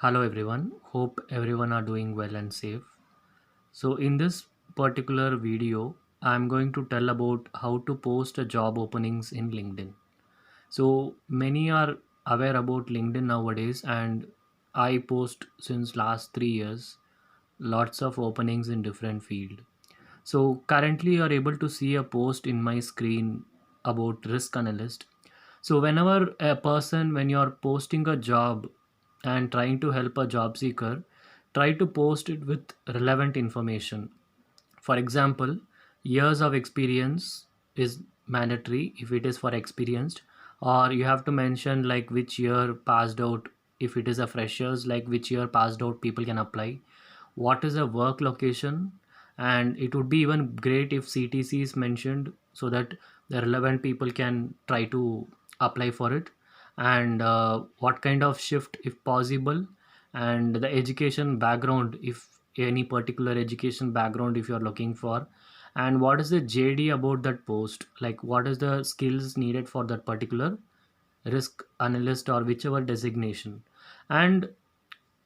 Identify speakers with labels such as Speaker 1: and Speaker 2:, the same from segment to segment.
Speaker 1: Hello everyone, hope everyone are doing well and safe. So in this particular video, I'm going to tell about how to post a job openings in LinkedIn. So many are aware about LinkedIn nowadays and I post since last 3 years lots of openings in different field. So currently you are able to see a post in my screen about risk analyst. So whenever a person, when you are posting a job and trying to help a job seeker, try to post it with relevant information. For example, years of experience is mandatory if it is for experienced, or you have to mention like which year passed out. If it is a freshers, like which year passed out people can apply, what is a work location, and it would be even great if CTC is mentioned so that the relevant people can try to apply for it, and what kind of shift if possible, and the education background, if any particular education background if you're looking for, and what is the JD about that post, like what is the skills needed for that particular risk analyst or whichever designation, and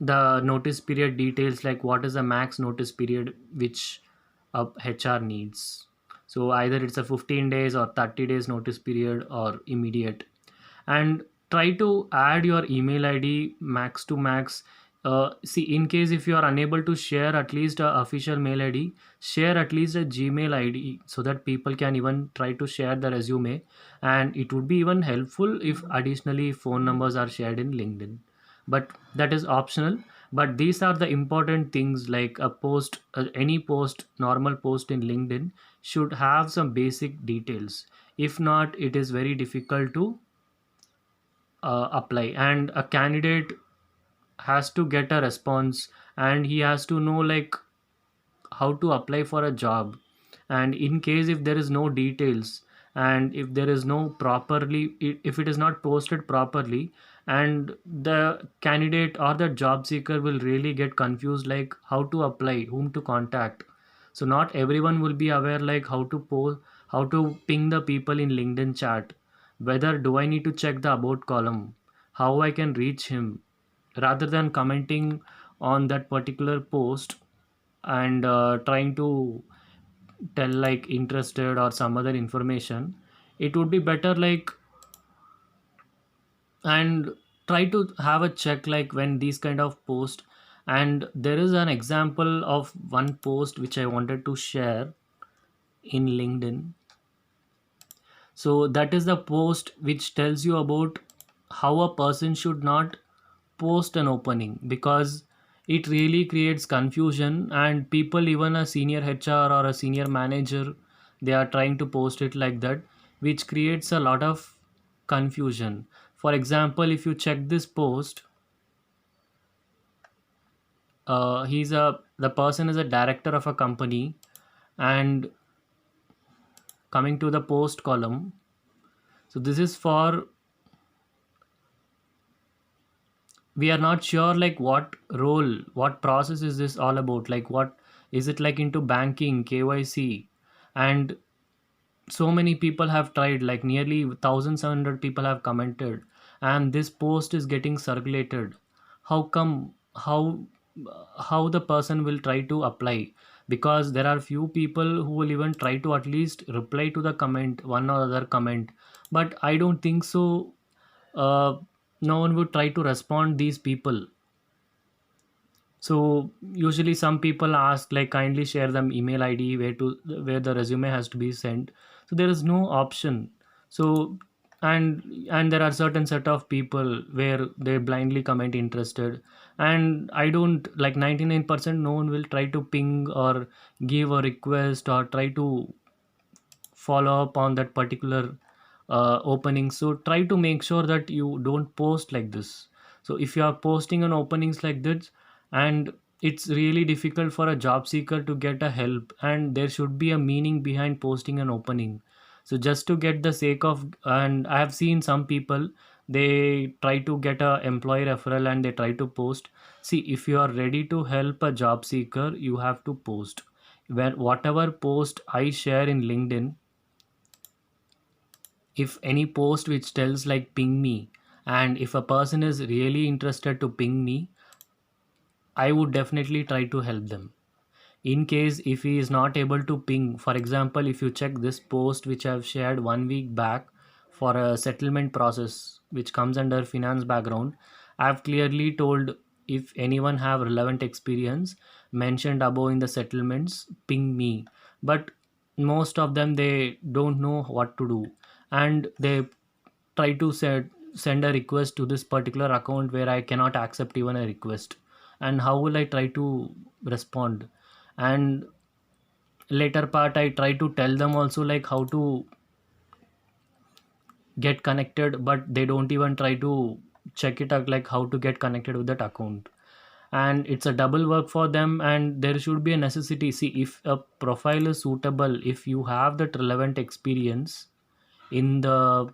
Speaker 1: the notice period details, like what is the max notice period which HR needs. So either it's a 15 days or 30 days notice period or immediate, and try to add your email ID max to max. See, in case if you are unable to share at least a official mail ID, share at least a Gmail ID so that people can even try to share the resume, and it would be even helpful if additionally phone numbers are shared in LinkedIn, but that is optional. But these are the important things, like a post, any post, normal post in LinkedIn should have some basic details. If not, it is very difficult to apply, and a candidate has to get a response, and he has to know like how to apply for a job. And in case if there is no details, and if there is no properly, if it is not posted properly, and the candidate or the job seeker will really get confused like how to apply, whom to contact. So not everyone will be aware like how to post, how to ping the people in LinkedIn chat, whether do I need to check the about column, how I can reach him, rather than commenting on that particular post and trying to tell like interested or some other information. It would be better like, and try to have a check like when these kind of post. And there is an example of one post which I wanted to share in LinkedIn. So that is the post which tells you about how a person should not post an opening, because it really creates confusion, and people, even a senior HR or a senior manager, they are trying to post it like that, which creates a lot of confusion. For example, if you check this post, he's a the person is a director of a company, and coming to the post column, so this is for, we are not sure like what role, what process is this all about, like what is it, like into banking, KYC. And so many people have tried, like nearly 1700 people have commented, and this post is getting circulated. How come, how the person will try to apply, because there are few people who will even try to at least reply to the comment, one or other comment, but I don't think so. uh, no one would try to respond these people. So usually some people ask like kindly share them email ID where to, where the resume has to be sent. So there is no option. So, and there are certain set of people where they blindly comment interested, and I don't like 99% no one will try to ping or give a request or try to follow up on that particular opening. So try to make sure that you don't post like this. So if you are posting on openings like this, and it's really difficult for a job seeker to get a help, and there should be a meaning behind posting an opening. So just to get the sake of, and I have seen some people, they try to get a employee referral and they try to post. See, if you are ready to help a job seeker, you have to post. Where whatever post I share in LinkedIn, if any post which tells like ping me, and if a person is really interested to ping me, I would definitely try to help them. In case if he is not able to ping, for example, if you check this post which I've shared 1 week back for a settlement process which comes under finance background, I've clearly told, if anyone have relevant experience mentioned above in the settlements, ping me. But most of them, they don't know what to do, and they try to send a request to this particular account where I cannot accept even a request. And how will I try to respond? And later part, I try to tell them also like how to get connected, but they don't even try to check it out, like how to get connected with that account. And it's a double work for them, and there should be a necessity. See, if a profile is suitable, if you have that relevant experience in the,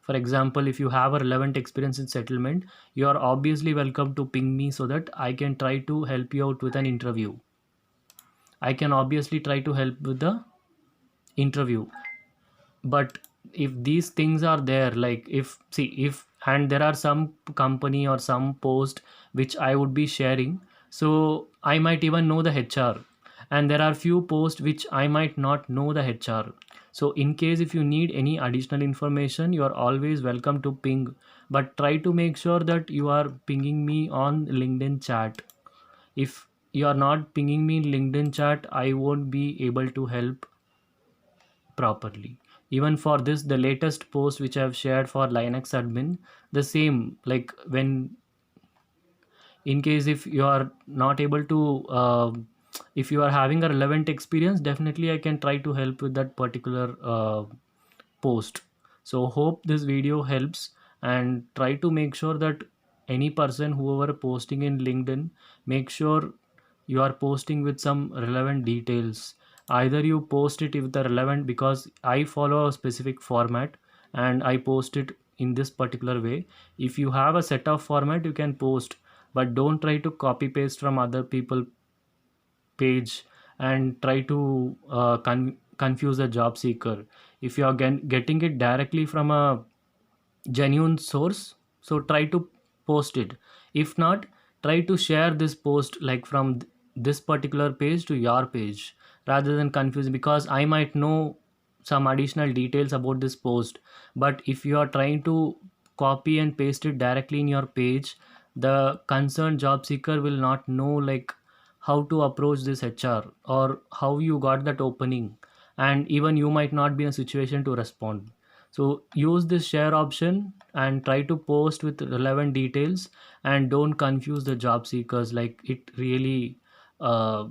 Speaker 1: for example, if you have a relevant experience in settlement, you are obviously welcome to ping me so that I can try to help you out with an interview. I can obviously try to help with the interview. But if these things are there, like if, see, if, and there are some company or some post which I would be sharing, so I might even know the HR, and there are few posts which I might not know the HR. So in case if you need any additional information, you are always welcome to ping, but try to make sure that you are pinging me on LinkedIn chat. If you are not pinging me in LinkedIn chat, I won't be able to help properly. Even for this, the latest post which I've shared for Linux admin, the same, like when, in case if you are not able to, if you are having a relevant experience, definitely I can try to help with that particular post. So hope this video helps, and try to make sure that any person whoever posting in LinkedIn, make sure you are posting with some relevant details. Either you post it with the relevant, because I follow a specific format and I post it in this particular way. If you have a set of format, you can post, but don't try to copy paste from other people page and try to confuse a job seeker. If you are getting it directly from a genuine source, so try to post it. If not, try to share this post like from this particular page to your page, rather than confuse, because I might know some additional details about this post, but if you are trying to copy and paste it directly in your page, the concerned job seeker will not know like how to approach this HR or how you got that opening, and even you might not be in a situation to respond. So use this share option and try to post with relevant details, and don't confuse the job seekers, like it really uh,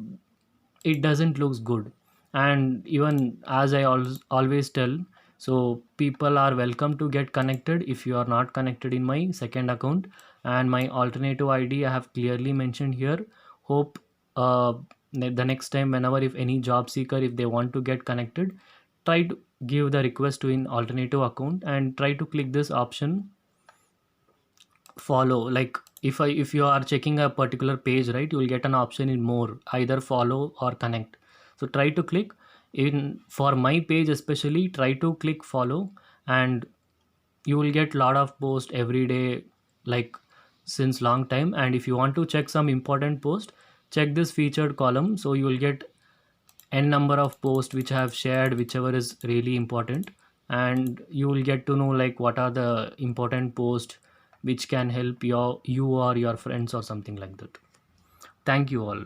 Speaker 1: it doesn't looks good. And even as I always tell, so people are welcome to get connected if you are not connected in my second account, and my alternative ID I have clearly mentioned here. Hope uh, the next time whenever if any job seeker, if they want to get connected, try to give the request to an alternative account and try to click this option, follow. Like if you are checking a particular page, right, you will get an option in more, either follow or connect. So try to click in, for my page especially, try to click follow, and you will get lot of posts every day, like since long time. And if you want to check some important post, check this featured column, so you will get n number of posts which I have shared, whichever is really important, and you will get to know like what are the important posts which can help you or your friends or something like that. Thank you all.